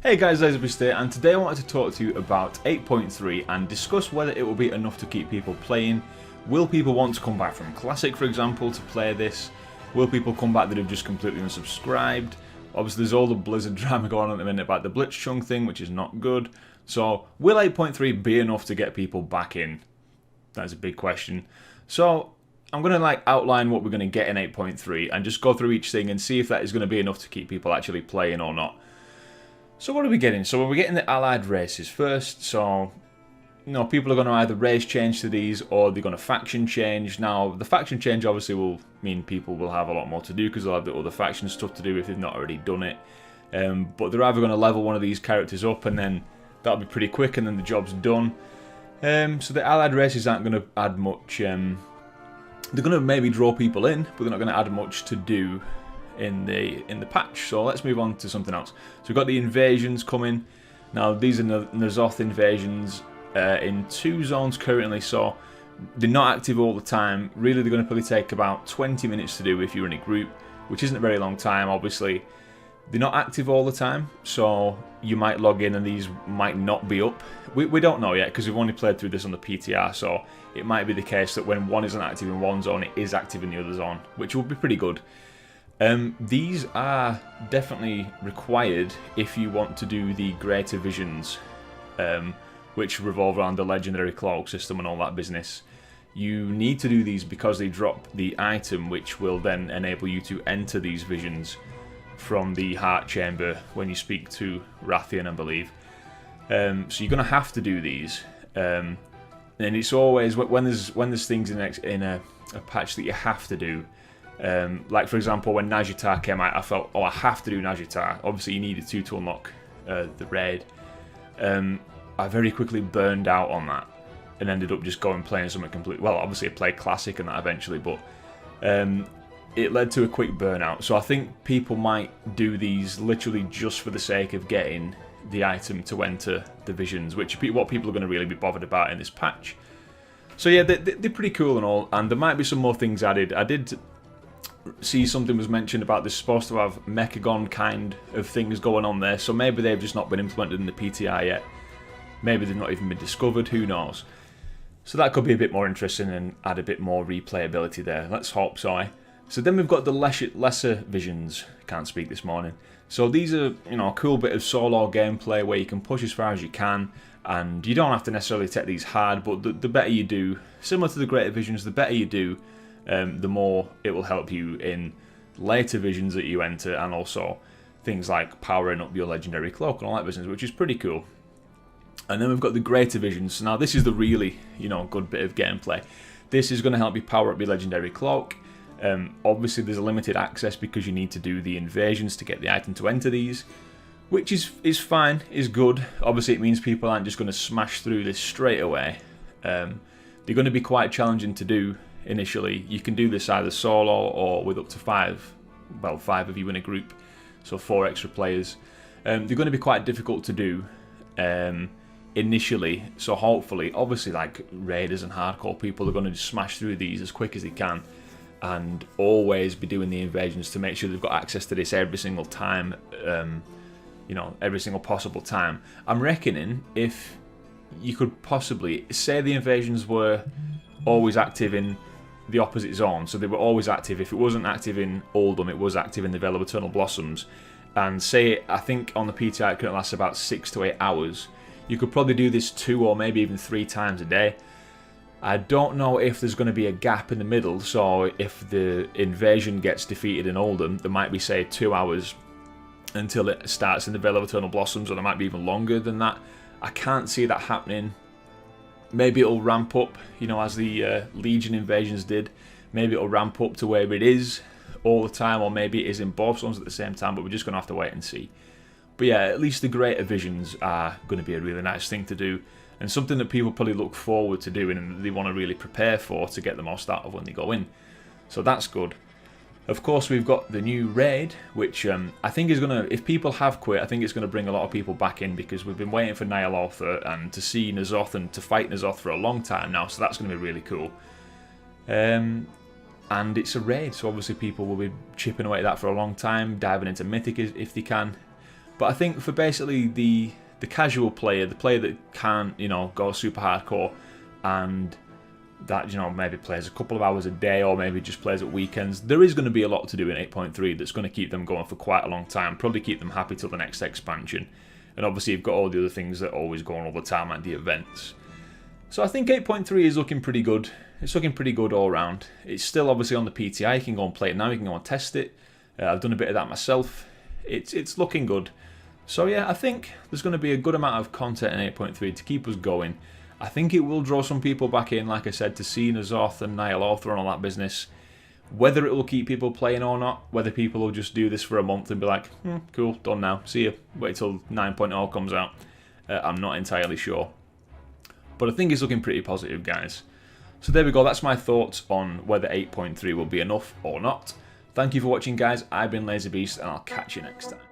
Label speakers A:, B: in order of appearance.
A: Hey guys, Elizabeth here, and today I wanted to talk to you about 8.3 and discuss whether it will be enough to keep people playing. Will people want to come back from Classic, for example, to play this? Will people come back that have just completely unsubscribed? Obviously there's all the Blizzard drama going on at the minute about the Blitzchung thing, which is not good. So, will 8.3 be enough to get people back in? That's a big question. So, I'm going to outline what we're going to get in 8.3 and just go through each thing and see if that is going to be enough to keep people actually playing or not. So what are we getting? So we're getting the allied races first. So, people are going to either race change to these or they're going to faction change. Now, the faction change obviously will mean people will have a lot more to do because they'll have the other faction stuff to do if they've not already done it. But they're either going to level one of these characters up and then that'll be pretty quick and then the job's done. So the allied races aren't going to add much. They're going to maybe draw people in, but they're not going to add much to do in the patch. So let's move on to something else. So we've got the invasions coming. Now these are Ny'alotha invasions in 2 zones currently, so they're not active all the time. Really they're going to probably take about 20 minutes to do if you're in a group, which isn't a very long time. Obviously they're not active all the time, so you might log in and these might not be up. We don't know yet because we've only played through this on the PTR, so it might be the case that when one isn't active in one zone, it is active in the other zone, which will be pretty good. These are definitely required if you want to do the greater visions, which revolve around the Legendary Cloak system and all that business. You need to do these because they drop the item which will then enable you to enter these visions from the Heart Chamber when you speak to Rathian, I believe. So you're going to have to do these. And it's always, when there's things in a patch that you have to do, like for example when Ny'alotha came out, I felt, I have to do Ny'alotha. Obviously you needed to unlock the raid. I very quickly burned out on that and ended up just going playing something completely, well obviously I played Classic and that eventually, but it led to a quick burnout. So I think people might do these literally just for the sake of getting the item to enter the visions, which is what people are going to really be bothered about in this patch. So yeah, they're pretty cool and all, and there might be some more things added. I did see something was mentioned about this supposed to have Mechagon kind of things going on there, so maybe they've just not been implemented in the PTR yet. Maybe they've not even been discovered, who knows. So that could be a bit more interesting and add a bit more replayability there. Let's hope so. So then we've got the lesser visions. Can't speak this morning. So these are, a cool bit of solo gameplay where you can push as far as you can, and you don't have to necessarily take these hard, but the better you do, similar to the greater visions, the better you do, the more it will help you in later visions that you enter, and also things like powering up your Legendary Cloak and all that business, which is pretty cool. And then we've got the greater visions. So now this is the really, good bit of gameplay. This is going to help you power up your Legendary Cloak. Obviously there's a limited access because you need to do the invasions to get the item to enter these, which is fine, is good. Obviously it means people aren't just going to smash through this straight away. They're going to be quite challenging to do initially. You can do this either solo or with up to 5 of you in a group, so 4 extra players. They're going to be quite difficult to do initially, so hopefully, obviously raiders and hardcore people are going to just smash through these as quick as they can and always be doing the invasions to make sure they've got access to this every single time, every single possible time. I'm reckoning if you could possibly say the invasions were always active in the opposite zone, so they were always active. If it wasn't active in Uldum, it was active in the Vale of Eternal Blossoms, and say, I think on the PTR it currently lasts about 6 to 8 hours, you could probably do this 2 or maybe even 3 times a day. I don't know if there's going to be a gap in the middle, so if the invasion gets defeated in Uldum, there might be, say, 2 hours until it starts in the Vale of Eternal Blossoms, or there might be even longer than that. I can't see that happening. Maybe it'll ramp up, as the Legion invasions did. Maybe it'll ramp up to where it is all the time, or maybe it is in both zones at the same time, but we're just going to have to wait and see. But yeah, at least the greater visions are going to be a really nice thing to do, and something that people probably look forward to doing and they want to really prepare for to get the most out of when they go in. So that's good. Of course, we've got the new raid, which I think is going to, if people have quit, I think it's going to bring a lot of people back in, because we've been waiting for Ny'alotha and to see Ny'alotha and to fight Ny'alotha for a long time now, so that's going to be really cool. And it's a raid, so obviously people will be chipping away at that for a long time, diving into Mythic if they can. But I think for basically the casual player, the player that can't, you know, go super hardcore and that, you know, maybe plays a couple of hours a day or maybe just plays at weekends, there is going to be a lot to do in 8.3 that's going to keep them going for quite a long time, probably keep them happy till the next expansion. And obviously you've got all the other things that always go on all the time, like the events. So I think 8.3 is looking pretty good. It's looking pretty good all around. It's still obviously on the PTI. You can go and play it now. You can go and test it. I've done a bit of that myself. It's looking good. So yeah, I think there's going to be a good amount of content in 8.3 to keep us going. I think it will draw some people back in, like I said, to see Azeroth and Ny'alotha and all that business. Whether it will keep people playing or not, whether people will just do this for a month and be like, cool, done now, see you, wait till 9.0 comes out, I'm not entirely sure. But I think it's looking pretty positive, guys. So there we go, that's my thoughts on whether 8.3 will be enough or not. Thank you for watching, guys. I've been LazyBeast, and I'll catch you next time.